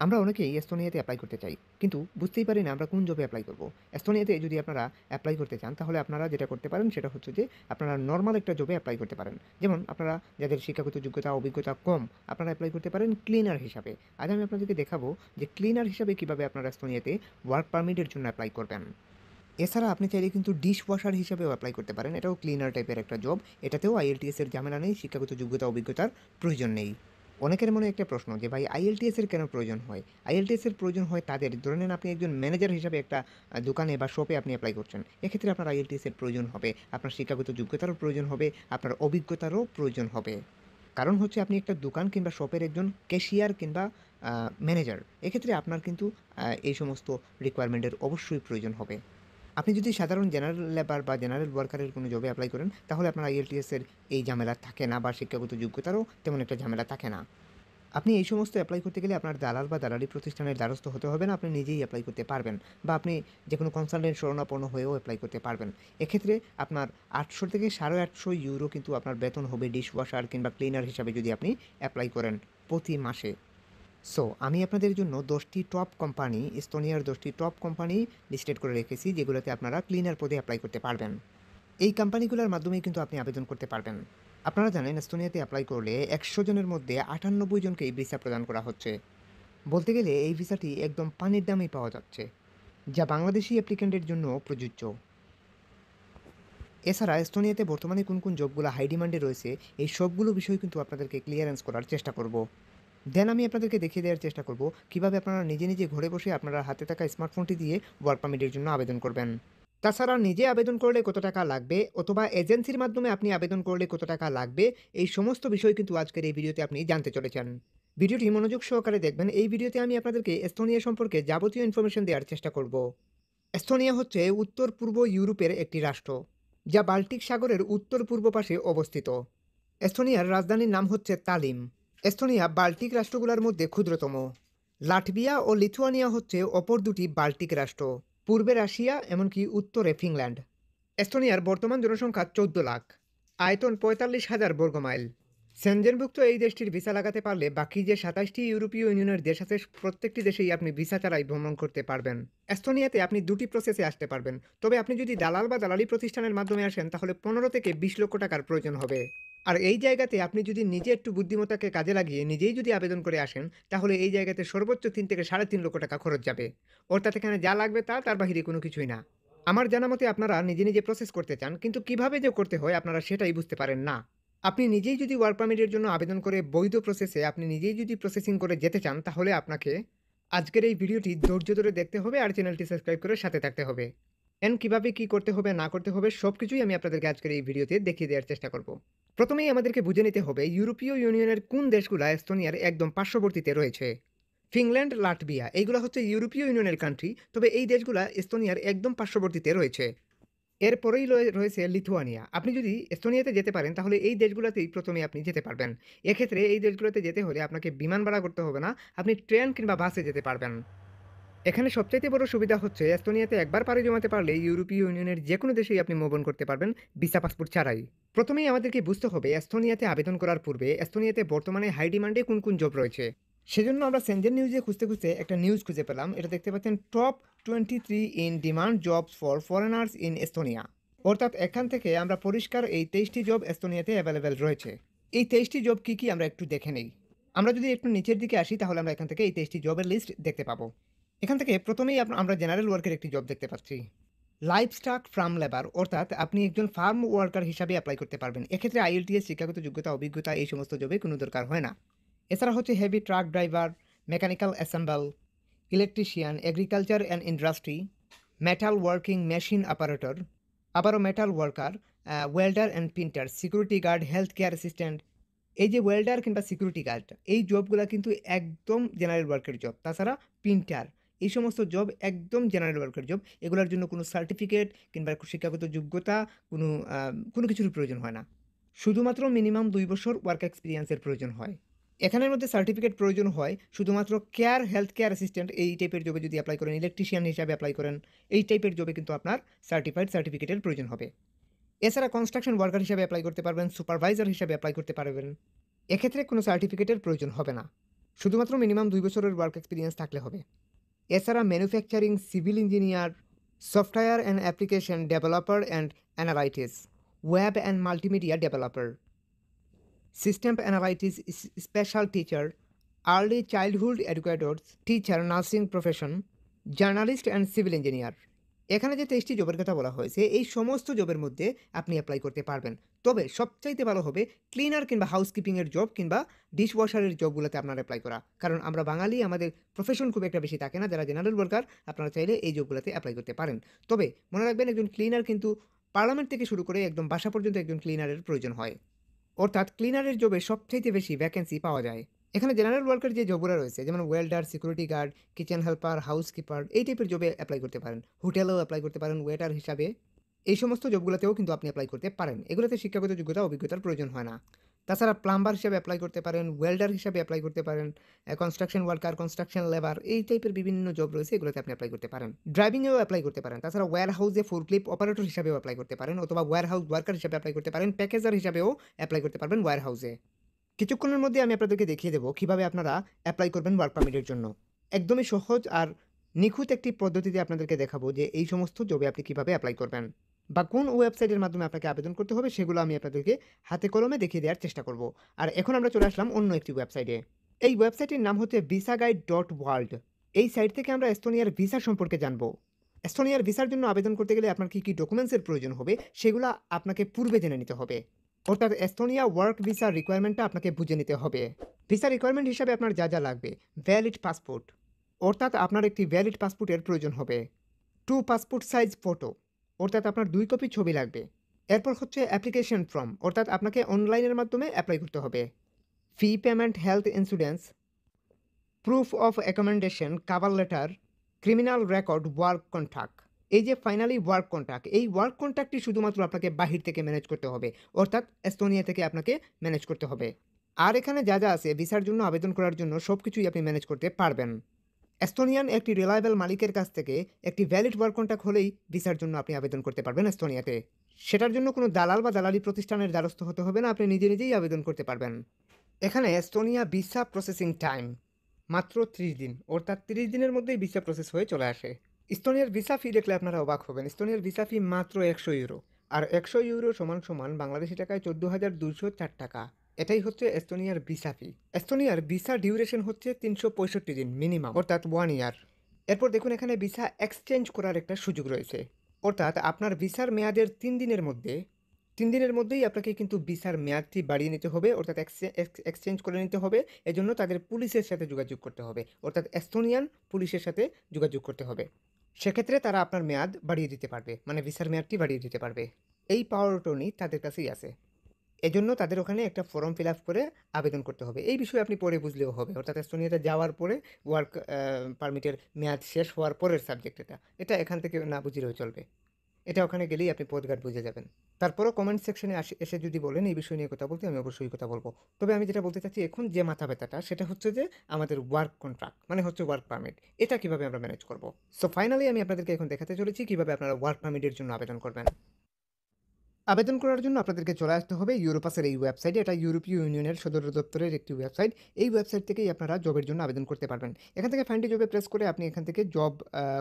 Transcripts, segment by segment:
আমরা অনেকেই এস্তোনিয়াতে এপ্লাই করতে চাই। কিন্তু বুঝতেই পারি না আমরা কোন জবে এপ্লাই করব। এস্তোনিয়াতে যদি আপনারা এপ্লাই করতে চান তাহলে আপনারা যেটা করতে পারেন সেটা হচ্ছে যে আপনারা নরমাল একটা জবে এপ্লাই করতে পারেন। যেমন আপনারা যাদের শিক্ষাগত যোগ্যতা, অভিজ্ঞতা কম, আপনারা এপ্লাই করতে পারেন ক্লিনার হিসাবে। আজ আমি আপনাদেরকে দেখাবো যে ক্লিনার হিসাবে কিভাবে আপনারা এস্তোনিয়াতে ওয়ার্ক পারমিটের জন্য এপ্লাই করবেন। এছাড়া আপনি চাইলে কিন্তু ডিশ ওয়াশার হিসাবেও এপ্লাই করতে পারেন। এটাও ক্লিনার টাইপের একটা জব। এটাতেও আইএলটিএস এর ঝামেলা নেই, শিক্ষাগত যোগ্যতা, অভিজ্ঞতার প্রয়োজন নেই। অনেকের মনে একটা প্রশ্ন যে ভাই আইএলটিএস এর কেন প্রয়োজন হয়? আইএলটিএস এর প্রয়োজন হয় তাদের, ধরে নেন আপনি একজন ম্যানেজার হিসাবে একটা দোকানে বা শপে আপনি এপ্লাই করছেন। এক্ষেত্রে আপনার আইএলটিএস এর প্রয়োজন হবে, আপনার শিক্ষাগত যোগ্যতারও প্রয়োজন হবে, আপনার অভিজ্ঞতারও প্রয়োজন হবে। কারণ হচ্ছে আপনি একটা দোকান কিংবা শপের একজন ক্যাশিয়ার কিংবা ম্যানেজার। এক্ষেত্রে আপনার কিন্তু এই সমস্ত রিকোয়ারমেন্টের অবশ্যই প্রয়োজন হবে। আপনি যদি সাধারণ জেনারেল লেবার বা জেনারেল ওয়ার্কারের কোনো জবে এপ্লাই করেন, তাহলে আপনার আইএলটিএস এর এই ঝামেলা থাকে না বা শিক্ষাগত যোগ্যতারও তেমন একটা ঝামেলা থাকে না। আপনি এই সমস্ত এপ্লাই করতে গেলে আপনার দালাল বা দালালি প্রতিষ্ঠানের দ্বারস্থ হতে হবে না, আপনি নিজেই এপ্লাই করতে পারবেন বা আপনি যেকোনো কনসালটেন্ট শরণাপন্ন হয়েও এপ্লাই করতে পারবেন। এক্ষেত্রে আপনার ৮০০ থেকে €৮৫০ কিন্তু আপনার বেতন হবে ডিশওয়াশার কিংবা ক্লিনার হিসাবে যদি আপনি এপ্লাই করেন প্রতি মাসে। সো আমি আপনাদের জন্য ১০টি টপ কোম্পানি, এস্তোনিয়ার ১০টি টপ কোম্পানি লিস্টেড করে রেখেছি যেগুলোতে আপনারা ক্লিনার পদে এপ্লাই করতে পারবেন। এই কোম্পানিগুলোর মাধ্যমেই কিন্তু আপনি আবেদন করতে পারবেন। আপনারা জানেন এস্তোনিয়াতে এপ্লাই করলে ১০০ জনের মধ্যে ৯৮ জনকে এই ভিসা প্রদান করা হচ্ছে। বলতে গেলে এই ভিসাটি একদম পানির দামেই পাওয়া যাচ্ছে, যা বাংলাদেশি অ্যাপ্লিক্যান্টের জন্য প্রযোজ্য। এছাড়া এস্তোনিয়াতে বর্তমানে কোন কোন জবগুলো হাই ডিমান্ডে রয়েছে, এই সবগুলো বিষয় কিন্তু আপনাদেরকে ক্লিয়ারেন্স করার চেষ্টা করব। দেন আমি আপনাদেরকে দেখিয়ে দেওয়ার চেষ্টা করব কিভাবে আপনারা নিজে নিজে ঘরে বসে আপনারা হাতে থাকা স্মার্টফোনটি দিয়ে ওয়ার্ক পারমিটের জন্য আবেদন করবেন। তাছাড়া নিজে আবেদন করলে কত টাকা লাগবে অথবা এজেন্সির মাধ্যমে আপনি আবেদন করলে কত টাকা লাগবে, এই সমস্ত বিষয় কিন্তু আজকের এই ভিডিওতে আপনি জানতে চলেছেন। ভিডিওটি মনোযোগ সহকারে দেখবেন। এই ভিডিওতে আমি আপনাদেরকে এস্তোনিয়া সম্পর্কে যাবতীয় ইনফরমেশন দেওয়ার চেষ্টা করব। এস্তোনিয়া হচ্ছে উত্তর পূর্ব ইউরোপের একটি রাষ্ট্র, যা বাল্টিক সাগরের উত্তর পূর্ব পাশে অবস্থিত। এস্তোনিয়ার রাজধানীর নাম হচ্ছে তালিম। এস্তোনিয়া বাল্টিক রাষ্ট্রগুলোর মধ্যে ক্ষুদ্রতম। লাটভিয়া ও লিথুয়ানিয়া হচ্ছে অপর দুটি বাল্টিক রাষ্ট্র। পূর্বে রাশিয়া, এমনকি উত্তরে ফিনল্যান্ড। এস্তোনিয়ার বর্তমান জনসংখ্যা ১৪ লাখ। আয়তন ৪৫,০০০ বর্গমাইল। সেনজেনভুক্ত এই দেশটির ভিসা লাগাতে পারলে বাকি যে ২৭টি ইউরোপীয় ইউনিয়নের দেশ আছে প্রত্যেকটি দেশেই আপনি ভিসা ছাড়াই ভ্রমণ করতে পারবেন। এস্তোনিয়াতে আপনি দুটি প্রসেসে আসতে পারবেন। তবে আপনি যদি দালাল বা দালালি প্রতিষ্ঠানের মাধ্যমে আসেন তাহলে ১৫ থেকে ২০ লক্ষ টাকার প্রয়োজন হবে। আর এই জায়গাতে আপনি যদি নিজে একটু বুদ্ধিমত্তাকে কাজে লাগিয়ে নিজেই যদি আবেদন করে আসেন, তাহলে এই জায়গাতে সর্বোচ্চ ৩ থেকে ৩.৫ লক্ষ টাকা খরচ যাবে। অর্থাৎ এখানে যা লাগবে তার বাহিরে কোনো কিছুই না। আমার জানা মতে আপনারা নিজে নিজে প্রসেস করতে চান, কিন্তু কিভাবে যে করতে হয় আপনারা সেটাই বুঝতে পারেন না। আপনি নিজেই যদি ওয়ার্ক পারমিটের জন্য আবেদন করে বৈধ প্রসেসে আপনি নিজেই যদি প্রসেসিং করে যেতে চান, তাহলে আপনাকে আজকের এই ভিডিওটি ধৈর্য ধরে দেখতে হবে আর চ্যানেলটি সাবস্ক্রাইব করে সাথে থাকতে হবে। কিভাবে কি করতে হবে না করতে হবে সবকিছুই আমি আপনাদেরকে আজকের এই ভিডিওতে দেখিয়ে দেওয়ার চেষ্টা করব। প্রথমেই আমাদেরকে বুঝে নিতে হবে ইউরোপীয় ইউনিয়নের কোন দেশগুলা এস্তোনিয়ার একদম পার্শ্ববর্তীতে রয়েছে। ফিনল্যান্ড, লাটভিয়া এইগুলা হচ্ছে ইউরোপীয় ইউনিয়নের কান্ট্রি, তবে এই দেশগুলা এস্তোনিয়ার একদম পার্শ্ববর্তীতে রয়েছে। এরপরেই রয়েছে লিথুয়ানিয়া। আপনি যদি এস্তোনিয়াতে যেতে পারেন তাহলে এই দেশগুলোতেই প্রথমে আপনি যেতে পারবেন। এক্ষেত্রে এই দেশগুলোতে যেতে হলে আপনাকে বিমান ভাড়া করতে হবে না, আপনি ট্রেন কিংবা বাসে যেতে পারবেন। এখানে সবচাইতে বড় সুবিধা হচ্ছে এস্তোনিয়াতে একবার পাড়ি জমাতে পারলে ইউরোপীয় ইউনিয়নের যেকোনো দেশেই আপনি মুভ অন করতে পারবেন ভিসা পাসপোর্ট ছাড়াই। প্রথমেই আমাদেরকে বুঝতে হবে এস্তোনিয়াতে আবেদন করার পূর্বে এস্তোনিয়াতে বর্তমানে হাই ডিমান্ডে কোন কোন জব রয়েছে। সেজন্য আমরা সেনজেন নিউজে খুঁজতে খুঁজতে একটা নিউজ খুঁজে পেলাম। এটা দেখতে পাচ্ছেন top 23 in demand jobs for foreigners in Estonia. অর্থাৎ এখান থেকে আমরা পরিষ্কার এই ২৩টি জব এস্তোনিয়াতে অ্যাভেলেবেল রয়েছে। এই ২৩টি জব কী কী আমরা একটু দেখে নেই। আমরা যদি একটু নিচের দিকে আসি তাহলে আমরা এখান থেকে এই ২৩টি জবের লিস্ট দেখতে পাবো। এখান থেকে প্রথমেই আমরা জেনারেল ওয়ার্কের একটি জব দেখতে পাচ্ছি। লাইভস্টক ফার্ম লেবার, অর্থাৎ আপনি একজন ফার্ম ওয়ার্কার হিসাবে অ্যাপ্লাই করতে পারবেন। এক্ষেত্রে আইএলটিএস, শিক্ষাগত যোগ্যতা, অভিজ্ঞতা এই সমস্ত জবে কোনো দরকার হয় না। এছাড়া হচ্ছে heavy truck driver, mechanical assemble, electrician, agriculture and industry, metal working machine operator, আবারও metal worker, welder and printer, security guard, health care assistant. এই যে ওয়েল্ডার কিংবা সিকিউরিটি গার্ড এই জবগুলা কিন্তু একদম জেনারেল ওয়ার্কের জব। তাছাড়া প্রিন্টার এই সমস্ত জব একদম জেনারেল ওয়ার্কের জব। এগুলোর জন্য কোনো সার্টিফিকেট কিংবা শিক্ষাগত যোগ্যতা কোনো কোনো কিছুর প্রয়োজন হয় না। শুধুমাত্র মিনিমাম ২ বছর ওয়ার্ক এক্সপিরিয়েন্সের প্রয়োজন হয়। এখানের মধ্যে সার্টিফিকেট প্রয়োজন হয় শুধুমাত্র হেলথ কেয়ার অ্যাসিস্ট্যান্ট এই টাইপের জবে যদি অ্যাপ্লাই করেন, ইলেকট্রিশিয়ান হিসাবে অ্যাপ্লাই করেন, এই টাইপের জবে কিন্তু আপনার সার্টিফিকেটের প্রয়োজন হবে। এছাড়া কনস্ট্রাকশন ওয়ার্কার হিসাবে অ্যাপ্লাই করতে পারবেন, সুপারভাইজার হিসাবে অ্যাপ্লাই করতে পারবেন। এক্ষেত্রে কোনো সার্টিফিকেটের প্রয়োজন হবে না। শুধুমাত্র মিনিমাম ২ বছরের ওয়ার্ক এক্সপেরিয়েন্স থাকলে হবে। এছাড়া manufacturing, civil engineer, software and application developer and analytics, web and multimedia developer, system analytics special teacher, early childhood educators, teacher, nursing profession, journalist and civil engineer. এখানে যে ২৩টি জবের কথা বলা হয়েছে, এই সমস্ত জবের মধ্যে আপনি অ্যাপ্লাই করতে পারবেন। তবে সবচাইতে ভালো হবে ক্লিনার কিংবা হাউসকিপিংয়ের জব কিংবা ডিশওয়াশারের জবগুলোতে আপনার অ্যাপ্লাই করা। কারণ আমরা বাঙালি, আমাদের প্রফেশন খুব একটা বেশি থাকে না। যারা জেনারেল ওয়ার্কার, আপনারা চাইলে এই জবগুলোতে অ্যাপ্লাই করতে পারেন। তবে মনে রাখবেন, একজন ক্লিনার কিন্তু পার্লামেন্ট থেকে শুরু করে একদম বাসা পর্যন্ত একজন ক্লিনারের প্রয়োজন হয়। অর্থাৎ ক্লিনারের জবে সবচাইতে বেশি ভ্যাকেন্সি পাওয়া যায়। এখানে জেনারেল ওয়ার্কার যে জবগুলো রয়েছে, যেমন welder, security guard, kitchen helper, housekeeper, এই টাইপের জবে অ্যাপ্লাই করতে পারেন। হোটেলেও অ্যাপ্লাই করতে পারেন ওয়েটার হিসাবে। এই সমস্ত জবগুলোতেও কিন্তু আপনি অ্যাপ্লাই করতে পারেন। এগুলোতে শিক্ষাগত যোগ্যতা, অভিজ্ঞতার প্রয়োজন হয় না। তাছাড়া প্লাম্বার হিসাবে অ্যাপ্লাই করতে পারেন, ওয়েল্ডার হিসাবে অ্যাপ্লাই করতে পারেন, কনস্ট্রাকশন ওয়ার্কার, কনস্ট্রাকশন লেবার, এই টাইপের বিভিন্ন জব রয়েছে, এগুলোতে আপনি অ্যাপ্লাই করতে পারেন। ড্রাইভিংয়েও অ্যাপ্লাই করতে পারেন। তাছাড়া ওয়্যার হাউসে ফোরক্লিফট অপারেটর হিসাবেও অ্যাপ্লাই করতে পারেন, অথবা ওয়্যার হাউস ওয়ার্কার হিসাবে অ্যাপ্লাই করতে পারেন, প্যাকেজার হিসাবেও অ্যাপ্লাই করতে পারবেন ওয়্যার হাউসে। কিছুক্ষণের মধ্যে আমি আপনাদেরকে দেখিয়ে দেবো কিভাবে আপনারা অ্যাপ্লাই করবেন ওয়ার্ক পারমিটের জন্য। একদমই সহজ আর নিখুঁত একটি পদ্ধতিতে আপনাদেরকে দেখাবো যে এই সমস্ত জবে আপনি কিভাবে অ্যাপ্লাই করবেন বা কোন ওয়েবসাইটের মাধ্যমে আপনাকে আবেদন করতে হবে, সেগুলো আমি আপনাদেরকে হাতে কলমে দেখিয়ে দেওয়ার চেষ্টা করব। আর এখন আমরা চলে আসলাম অন্য একটি ওয়েবসাইটে। এই ওয়েবসাইটের নাম হচ্ছে visaguide.world। এই সাইট থেকে আমরা এস্তোনিয়ার ভিসা সম্পর্কে জানবো। এস্তোনিয়ার ভিসার জন্য আবেদন করতে গেলে আপনার কী কী ডকুমেন্টসের প্রয়োজন হবে, সেগুলো আপনাকে পূর্বে জেনে নিতে হবে। অর্থাৎ এস্তোনিয়া ওয়ার্ক ভিসা রিকোয়ারমেন্টটা আপনাকে বুঝে নিতে হবে। ভিসা রিকোয়ারমেন্ট হিসাবে আপনার যা যা লাগবে: ভ্যালিড পাসপোর্ট, অর্থাৎ আপনার একটি ভ্যালিড পাসপোর্টের প্রয়োজন হবে। 2 পাসপোর্ট সাইজ ফটো, অর্থাৎ আপনার 2 কপি ছবি লাগবে। এরপর হচ্ছে অ্যাপ্লিকেশন ফর্ম, অর্থাৎ আপনাকে অনলাইনের মাধ্যমে অ্যাপ্লাই করতে হবে। Fee payment, health insurance, proof of accommodation, cover letter, criminal record, work contract. এই যে ফাইনালি ওয়ার্ক কন্ট্রাক্ট, এই ওয়ার্ক কন্ট্রাক্টটি শুধুমাত্র আপনাকে বাহির থেকে ম্যানেজ করতে হবে, অর্থাৎ এস্তোনিয়া থেকে আপনাকে ম্যানেজ করতে হবে। আর এখানে যা যা আছে ভিসার জন্য আবেদন করার জন্য সব কিছুই আপনি ম্যানেজ করতে পারবেন। এস্তোনিয়ান একটি রিলায়েবল মালিকের কাছ থেকে একটি ভ্যালিড ওয়ার্ক কন্ট্রাক্ট হলেই ভিসার জন্য আপনি আবেদন করতে পারবেন এস্তোনিয়াতে। সেটার জন্য কোনো দালাল বা দালালি প্রতিষ্ঠানের দ্বারস্থ হতে হবে না, আপনি নিজে নিজেই আবেদন করতে পারবেন। এখানে এস্তোনিয়া ভিসা প্রসেসিং টাইম মাত্র 30 দিন, অর্থাৎ 30 দিনের মধ্যেই ভিসা প্রসেস হয়ে চলে আসে। এস্তোনিয়ার ভিসা ফি দেখলে আপনারা অবাক হবেন। এস্তোনিয়ার ভিসা ফি মাত্র 100 ইউরো। আর 100 ইউরো সমান সমান বাংলাদেশি টাকায় 14,204 টাকা। এটাই হচ্ছে এস্তোনিয়ার ভিসা ফি। এস্তোনিয়ার ভিসা ডিউরেশন হচ্ছে 365 দিন মিনিমাম, অর্থাৎ 1 ইয়ার। এরপর দেখুন, এখানে ভিসা এক্সচেঞ্জ করার একটা সুযোগ রয়েছে। অর্থাৎ আপনার ভিসার মেয়াদের 3 দিনের মধ্যেই আপনাকে কিন্তু ভিসার মেয়াদটি বাড়িয়ে নিতে হবে, অর্থাৎ এক্সচেঞ্জ করে নিতে হবে। এজন্য তাদের পুলিশের সাথে যোগাযোগ করতে হবে, অর্থাৎ এস্তোনিয়ান পুলিশের সাথে যোগাযোগ করতে হবে। সেক্ষেত্রে তারা আপনার মেয়াদ বাড়িয়ে দিতে পারবে, মানে ভিসার মেয়াদটি বাড়িয়ে দিতে পারবে। এই পাওয়ার অটর্নি তাদের কাছেই আছে। এজন্য তাদের ওখানে একটা ফর্ম ফিল আপ করে আবেদন করতে হবে। এই বিষয়ে আপনি পরে বুঝলেও হবে, অর্থাৎ এস্তোনিয়াতে যাওয়ার পরে ওয়ার্ক পারমিটের মেয়াদ শেষ হওয়ার পরের সাবজেক্ট এটা এখান থেকে না বুঝলেও চলবে। এটা ওখানে গেলেই আপনি পথঘাট বুঝে যাবেন। তারপরও কমেন্ট সেকশনে এসে যদি বলেন এই বিষয় নিয়ে কথা বলতে, আমি অবশ্যই কথা বলবো। তবে আমি যেটা বলতে চাচ্ছি এখন যে মাথা ব্যথাটা, সেটা হচ্ছে যে আমাদের ওয়ার্ক কন্ট্রাক্ট মানে হচ্ছে ওয়ার্ক পারমিট, এটা কিভাবে আমরা ম্যানেজ করব। সো ফাইনালি আমি আপনাদেরকে এখন দেখাতে চলেছি কিভাবে আপনারা ওয়ার্ক পারমিটের জন্য আবেদন করবেন। আবেদন করার জন্য আপনাদেরকে চলে আসতে হবে ইউরোপাসের এই ওয়েবসাইটে। এটা ইউরোপীয় ইউনিয়নের সদর দপ্তরের একটি ওয়েবসাইট। এই ওয়েবসাইট থেকেই আপনারা জবের জন্য আবেদন করতে পারবেন। এখান থেকে ফাইন্ড জবে প্রেস করে আপনি এখান থেকে জব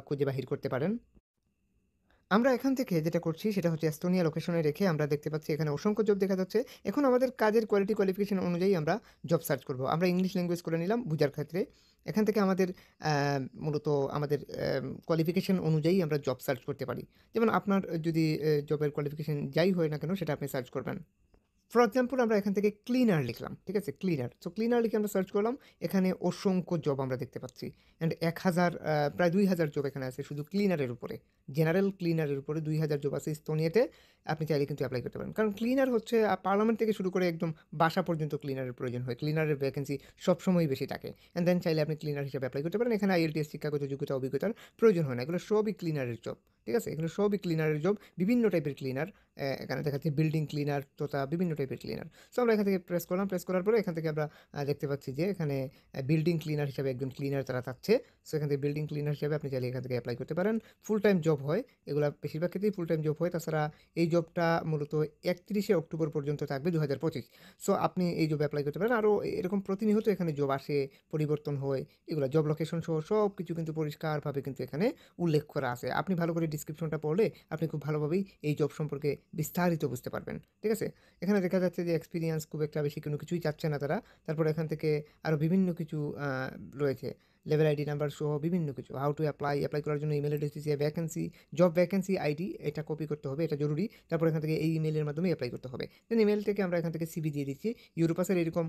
খুঁজে বাহির করতে পারেন। আমরা এখান থেকে যেটা করছি সেটা হচ্ছে এস্তোনিয়া লোকেশনে রেখে আমরা দেখতে পাচ্ছি এখানে অসংখ্য জব দেখা যাচ্ছে। এখন আমাদের কাজের কোয়ালিটি কোয়ালিফিকেশন অনুযায়ী আমরা জব সার্চ করব। আমরা ইংলিশ ল্যাঙ্গুয়েজ করে নিলাম বুঝার ক্ষেত্রে। এখান থেকে আমাদের মূলত আমাদের কোয়ালিফিকেশন অনুযায়ী আমরা জব সার্চ করতে পারি। যেমন আপনার যদি জবের কোয়ালিফিকেশন যাই হয় না কেন, সেটা আপনি সার্চ করবেন। ফর এক্সাম্পল আমরা এখান থেকে ক্লিনার লিখলাম, ঠিক আছে, ক্লিনার। সো ক্লিনার লিখে আমরা সার্চ করলাম, এখানে অসংখ্য জব আমরা দেখতে পাচ্ছি। অ্যান্ড 1000 প্রায় 2000 জব এখানে আছে শুধু ক্লিনারের উপরে। জেনারেল ক্লিনারের উপরে 2000 জব আছে এস্তোনিয়াতে। আপনি চাইলে কিন্তু অ্যাপ্লাই করতে পারেন, কারণ ক্লিনার হচ্ছে পার্লামেন্ট থেকে শুরু করে একদম বাসা পর্যন্ত ক্লিনারের প্রয়োজন হয়। ক্লিনারের ভ্যাকেন্সি সবসময়ই বেশি থাকে। অ্যান্ড দেন চাইলে আপনি ক্লিনার হিসেবে অ্যাপ্লাই করতে পারেন। এখানে আইএলটিএস শিক্ষাগত যোগ্যতা অভিজ্ঞতার প্রয়োজন হয় না, এগুলো সবই ক্লিনারের জব। ঠিক আছে? এগুলো সবই ক্লিনারের জব। বিভিন্ন টাইপের ক্লিনার। এখানে দেখা যাচ্ছে বিল্ডিং ক্লিনার তথা বিভিন্ন টাইপের ক্লিনার। সো আমরা এখান থেকে প্রেস করলাম। প্রেস করার পরে এখান থেকে আমরা দেখতে পাচ্ছি যে এখানে বিল্ডিং ক্লিনার হিসাবে একজন ক্লিনার তারা চাচ্ছে। সো এখান থেকে বিল্ডিং ক্লিনার হিসাবে আপনি চাইলে এখান থেকে এপ্লাই করতে পারেন। ফুল টাইম জব হয়। এগুলা বেশিরভাগ ক্ষেত্রেই ফুল টাইম জব হয়। তাছাড়া এই জবটা মূলত 31শে অক্টোবর পর্যন্ত থাকবে 2025। সো আপনি এই জবে এপ্লাই করতে পারেন। আরও এরকম প্রতিনিয়ত এখানে জব আসে, পরিবর্তন হয়। এগুলা জব লোকেশন সহ সবকিছু কিন্তু পরিষ্কারভাবে কিন্তু এখানে উল্লেখ করা আছে। আপনি ভালো করে ডেসক্রিপশনটা পড়লে আপনি খুব ভালোভাবেই এই জব সম্পর্কে বিস্তারিত বুঝতে পারবেন। ঠিক আছে? এখানে দেখা যাচ্ছে যে এক্সপেরিয়েন্স খুব একটা বেশি কোনো কিছুই চাচ্ছে না তারা। তারপরে এখান থেকে আরও বিভিন্ন কিছু রয়েছে। লেভেল আইডি নাম্বার সহ বিভিন্ন কিছু। হাউ টু এপ্লাই করার জন্য ইমেল অ্যাড্রেস দিয়েছে, ভ্যাকেন্সি, জব ভ্যাকেন্সি আইডি এটা কপি করতে হবে, এটা জরুরি। তারপর এখান থেকে এই ইমেইলের মাধ্যমে এপ্লাই করতে হবে। দেন ইমেইল থেকে আমরা এখান থেকে সিভি দিয়ে দিচ্ছি। ইউরোপাসের এরকম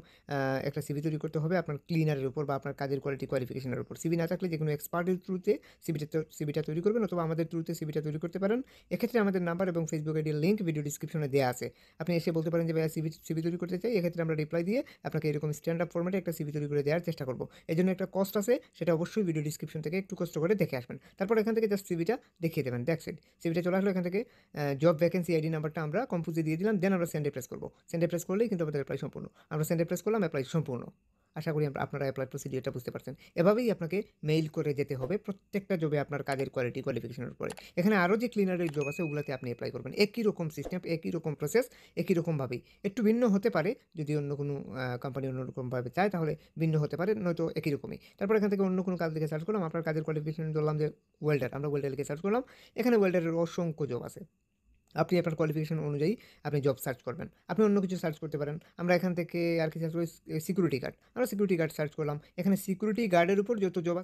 একটা সিভি তৈরি করতে হবে আপনার ক্লিনারের উপর বা আপনার কাজের কোয়ালিফিকেশনের উপর। সিভি না থাকলে যেকোনো এক্সপার্টের থ্রুতে সিভিটা তৈরি করবেন অথবা আমাদের থ্রুতে সিভিটা তৈরি করতে পারেন। এক্ষেত্রে আমাদের নাম্বার এবং ফেসবুক আইডির লিঙ্ক ভিডিও ডিসক্রিপশনে দেওয়া আছে। আপনি এসে বলতে পারেন যে ভাইয়া সিভি তৈরি করতে চাই। এক্ষেত্রে আমরা রিপ্লাই দিয়ে আপনাকে এরকম স্ট্যান্ড আপ ফরম্যাটে একটা সিভি তৈরি করে দেওয়ার চেষ্টা করব। এজন্য একটা কস্ট আছে, সেটা অবশ্যই ভিডিও ডিসক্রিপশন থেকে একটু কষ্ট করে দেখে আসবেন। তারপর এখান থেকে জাস্ট সিভিটা দেখিয়ে দেবেন। That's it. সিভিটা চলে আসলো এখান থেকে জব ভ্যাকেন্সি আইডি নাম্বারটা আমরা কম্পোজে দিয়ে দিলাম। দেন আমরা সেন্ডে প্রেস করব। সেন্ডে প্রেস করলেই কিন্তু আমাদের অ্যাপ্লাই সম্পূর্ণ। আমরা সেন্ডে প্রেস করলাম, অ্যাপ্লাই সম্পূর্ণ। আশা করি আপনারা অ্যাপ্লাই প্রসিডিওরটা বুঝতে পারছেন। এভাবেই আপনাকে মেইল করে যেতে হবে প্রত্যেকটা জবে আপনার কাজের কোয়ালিফিকেশনের উপরে। এখানে আরও যে ক্লিনারের জব আছে ওগুলাতে আপনি অ্যাপ্লাই করবেন। একই রকম সিস্টেম, একই রকম প্রসেস, একই রকমভাবেই। একটু ভিন্ন হতে পারে যদি অন্য কোনো কোম্পানি অন্য রকমভাবে চায় তাহলে ভিন্ন হতে পারে, নয়তো একই রকমই। তারপর এখান থেকে অন্য কোনো কাজ লিখে সার্চ করলাম। আপনার কাজের কোয়ালিফিকেশন ধরলাম যে ওয়েল্ডার, আমরা ওয়েল্ডার লিখে সার্চ করলাম। এখানে ওয়েল্ডারের অসংখ্য জব আছে। আপনি আপনার কোয়ালিফিকেশন অনুযায়ী আপনি জব সার্চ করবেন। আপনি অন্য কিছু সার্চ করতে পারেন। আমরা এখান থেকে আর কি সার্চ করি সিকিউরিটি গার্ড। আমরা সিকিউরিটি গার্ড সার্চ করলাম। এখানে সিকিউরিটি গার্ডের উপর যত জব